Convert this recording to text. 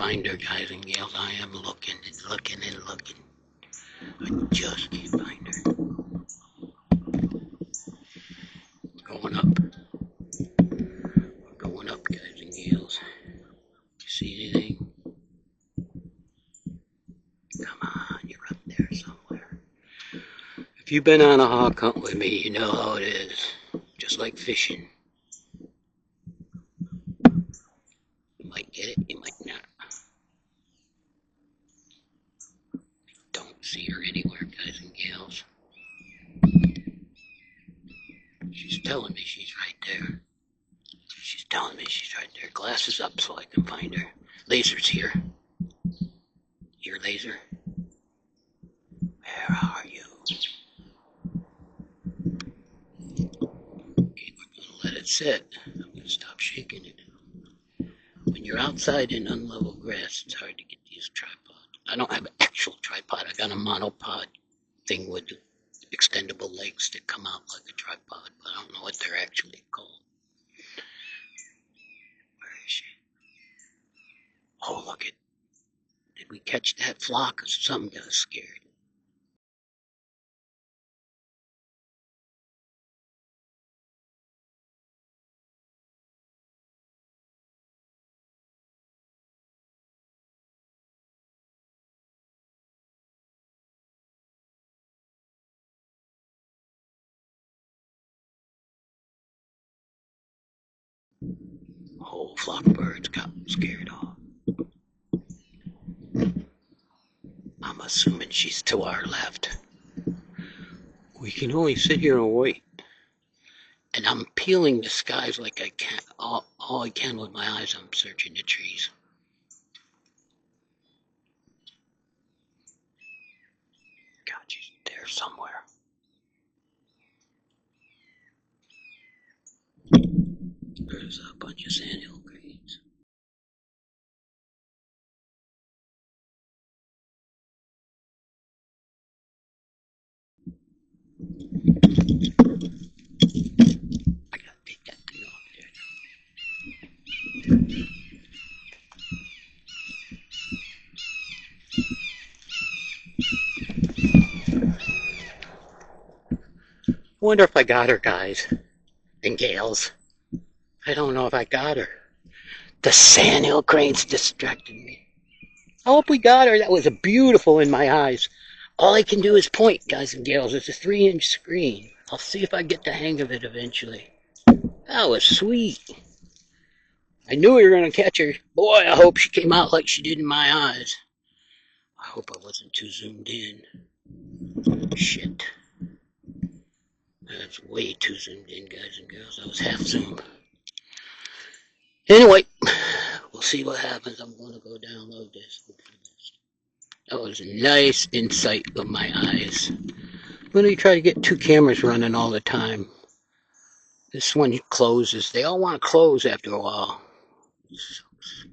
find her, guys and gals. I am looking and looking and looking. I just can't find her. Going up. We're going up, guys and gals. You see anything? Come on, you're up there somewhere. If you've been on a hawk hunt with me, you know how it is. Just like fishing. You might get it, you might not. Don't see her anywhere, guys and gals. She's telling me she's right there. She's telling me she's right there. Glasses up so I can find her. Laser's here. Your laser? Where are you? Okay, we're gonna let it sit. I'm gonna stop shaking it. When you're outside in unlevel grass, it's hard to get these tripods. I don't have an actual tripod. I got a monopod thing with extendable legs that come out like a tripod, but I don't know what they're actually called. Where is she? Oh, look it. Did we catch that flock or something got us scared? Whole flock of birds got scared off. I'm assuming she's to our left. We can only sit here and wait. And I'm peeling the skies like I can. All I can with my eyes. I'm searching the trees. God, she's there somewhere. There's a bunch of sandhill cranes. I gotta take that thing off there. I wonder if I got her, guys and gals. I don't know if I got her. The sandhill cranes distracted me. I hope we got her. That was beautiful in my eyes. All I can do is point, guys and gals. It's a 3-inch screen. I'll see if I get the hang of it eventually. That was sweet. I knew we were going to catch her. Boy, I hope she came out like she did in my eyes. I hope I wasn't too zoomed in. Shit. That's way too zoomed in, guys and girls. I was half zoomed. Anyway, we'll see what happens. I'm going to go download this. That was a nice insight of my eyes. I'm going to try to get 2 cameras running all the time. This one closes. They all want to close after a while. It sucks.